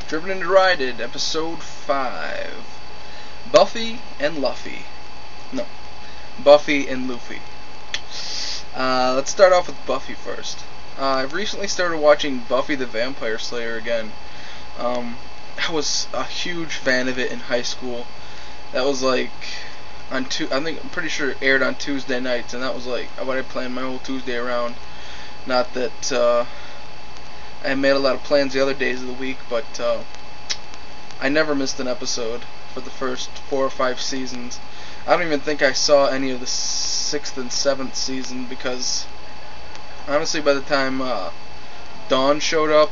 Driven and Derided, Episode 5. Buffy and Luffy. No. Buffy and Luffy. Let's start off with Buffy first. I've recently started watching Buffy the Vampire Slayer again. I was a huge fan of it in high school. That was like I'm pretty sure it aired on Tuesday nights, and that was like what I planned my whole Tuesday around. Not that I made a lot of plans the other days of the week, but I never missed an episode for the first 4 or 5 seasons. I don't even think I saw any of the 6th and 7th season, because honestly by the time Dawn showed up,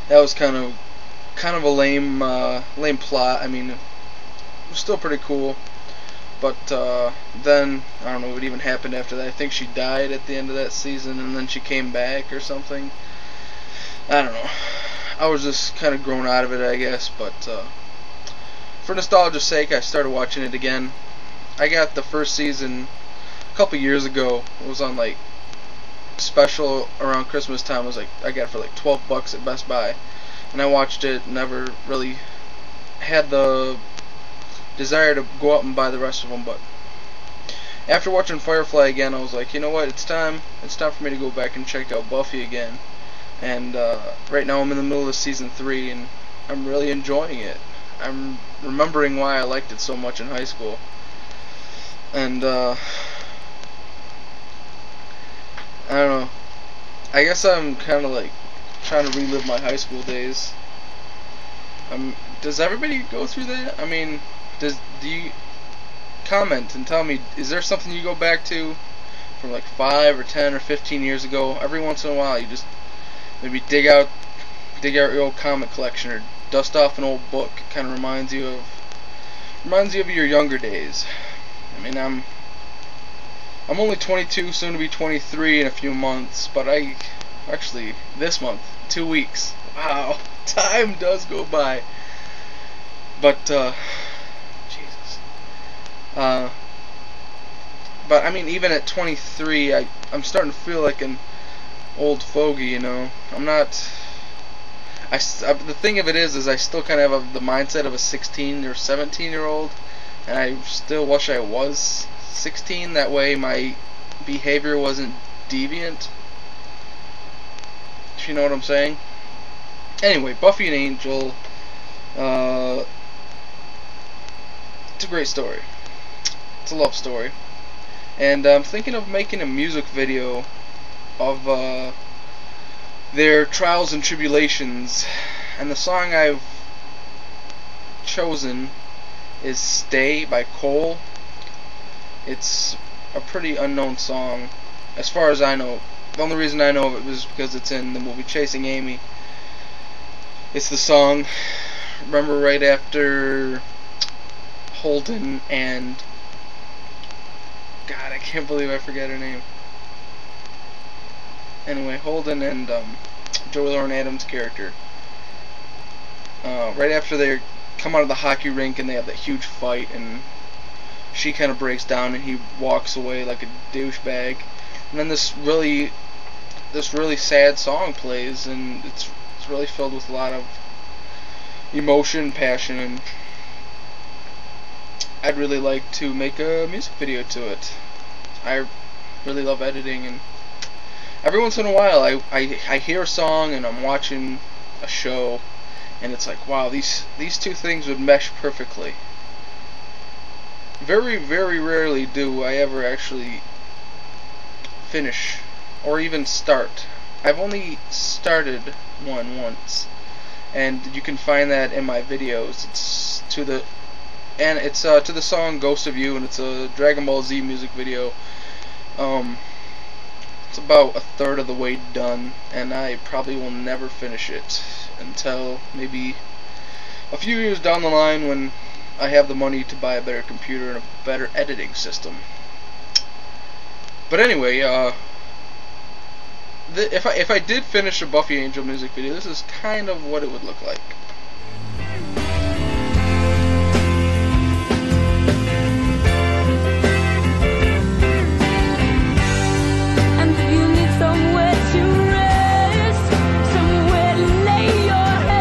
that was kind of a lame plot. I mean, it was still pretty cool, but then I don't know what even happened after that. I think she died at the end of that season, and then she came back or something. I don't know. I was just kind of grown out of it, I guess, but for nostalgia's sake, I started watching it again. I got the first season a couple years ago. It was on like special around Christmas time. It was like I got it for like $12 at Best Buy, and I watched it. Never really had the desire to go out and buy the rest of them, but after watching Firefly again, I was like, you know what? It's time for me to go back and check out Buffy again. And right now I'm in the middle of season 3, and I'm really enjoying it. I'm remembering why I liked it so much in high school. And I don't know. I guess I'm kind of like trying to relive my high school days. Does everybody go through that? I mean, do you comment and tell me, is there something you go back to from like 5 or 10 or 15 years ago? Every once in a while, you just maybe dig out your old comic collection or dust off an old book. It kind of reminds you of your younger days. I mean, I'm only 22, soon to be 23 in a few months, but actually this month, 2 weeks. Wow, time does go by. But Jesus. But I mean, even at 23, I'm starting to feel like an old fogey, you know. The thing of it is I still kind of have the mindset of a 16 or 17-year-old, and I still wish I was 16. That way my behavior wasn't deviant. If you know what I'm saying. Anyway, Buffy and Angel. It's a great story. It's a love story, and I'm thinking of making a music video of their trials and tribulations, and the song I've chosen is "Stay" by Cole. It's a pretty unknown song as far as I know. The only reason I know of it was because it's in the movie Chasing Amy. It's the song, remember, right after Holden and God, I can't believe I forget her name. Anyway, Holden and Joey Lauren Adams' character. Right after they come out of the hockey rink and they have that huge fight, and she kind of breaks down and he walks away like a douchebag. And then this really sad song plays, and it's really filled with a lot of emotion, passion, and I'd really like to make a music video to it. I really love editing, and every once in a while I hear a song and I'm watching a show, and it's like, wow, these two things would mesh perfectly. Very, very rarely do I ever actually finish or even start. I've only started one once, and you can find that in my videos. It's to the song Ghost of You, and it's a Dragon Ball Z music video. It's about 1/3 of the way done, and I probably will never finish it until maybe a few years down the line when I have the money to buy a better computer and a better editing system. But anyway, if I did finish a Buffy Angel music video, this is kind of what it would look like. And if you need somewhere to rest, somewhere to lay your head,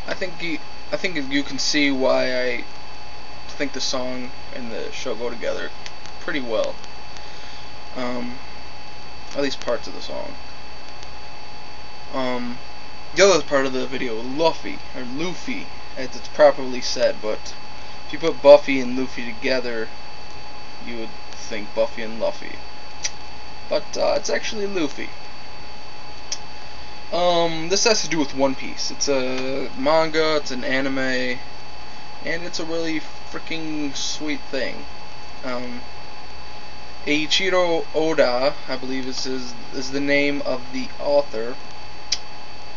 I think you can see why I think the song and the show go together pretty well. At least parts of the song. The other part of the video, Luffy, or Luffy, as it's properly said, but if you put Buffy and Luffy together, you would think Buffy and Luffy. But it's actually Luffy. This has to do with One Piece. It's a manga, it's an anime, and it's a really freaking sweet thing. Eiichiro Oda, I believe is the name of the author,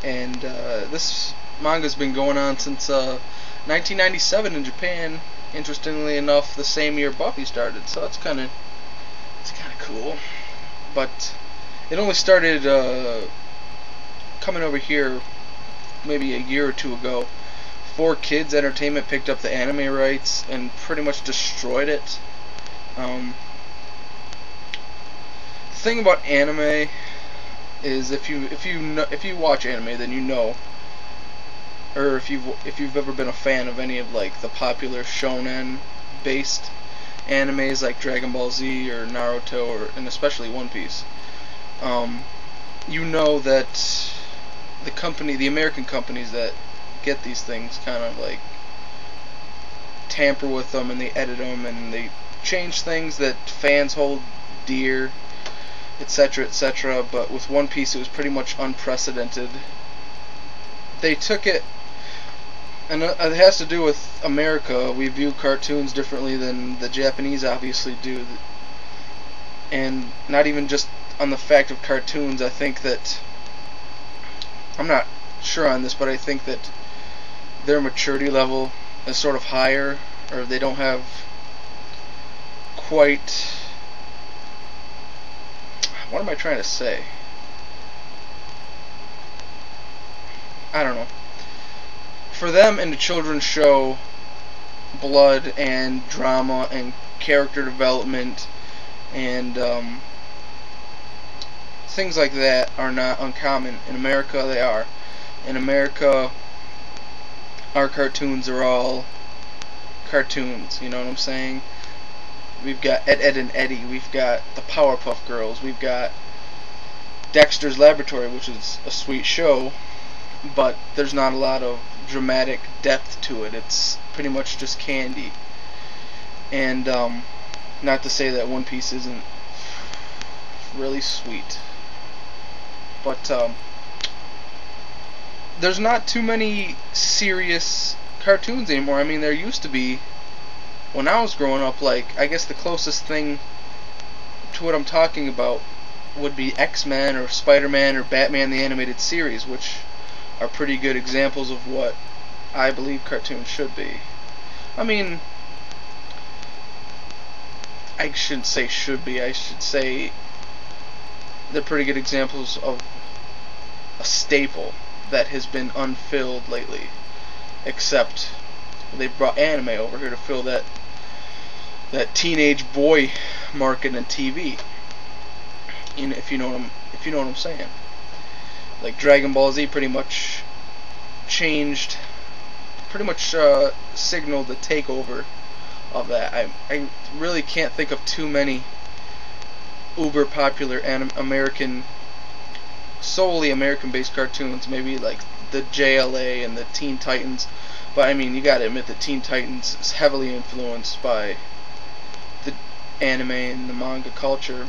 and this manga's been going on since 1997 in Japan. Interestingly enough, the same year Buffy started, so it's kind of cool. But it only started coming over here maybe a year or two ago. 4Kids Entertainment picked up the anime rights and pretty much destroyed it. The thing about anime is if you watch anime, then you know, or if you've ever been a fan of any of like the popular shonen based animes like Dragon Ball Z or Naruto, and especially One Piece, you know that the American companies that get these things kind of like tamper with them, and they edit them, and they change things that fans hold dear, etc., etc. But with One Piece, it was pretty much unprecedented. They took it, and it has to do with America. We view cartoons differently than the Japanese obviously do, and not even just on the fact of cartoons. I think that, I'm not sure on this, but I think that their maturity level is sort of higher, or they don't have quite, what am I trying to say? I don't know. For them, in a children's show, blood and drama and character development and things like that are not uncommon. In America, they are. In America, our cartoons are all cartoons, you know what I'm saying? We've got Ed, and Eddie, we've got the Powerpuff Girls, we've got Dexter's Laboratory, which is a sweet show, but there's not a lot of dramatic depth to it. It's pretty much just candy. And not to say that One Piece isn't really sweet, but there's not too many serious cartoons anymore. I mean, there used to be when I was growing up. Like, I guess the closest thing to what I'm talking about would be X-Men or Spider-Man or Batman the Animated Series, which are pretty good examples of what I believe cartoons should be. I mean, I shouldn't say should be, I should say they're pretty good examples of a staple that has been unfilled lately, except they brought anime over here to fill that teenage boy market in TV. If you know what I'm saying. Like Dragon Ball Z pretty much changed, pretty much signaled the takeover of that. I really can't think of too many uber popular solely American-based cartoons. Maybe like the JLA and the Teen Titans, but I mean, you gotta admit that Teen Titans is heavily influenced by the anime and the manga culture.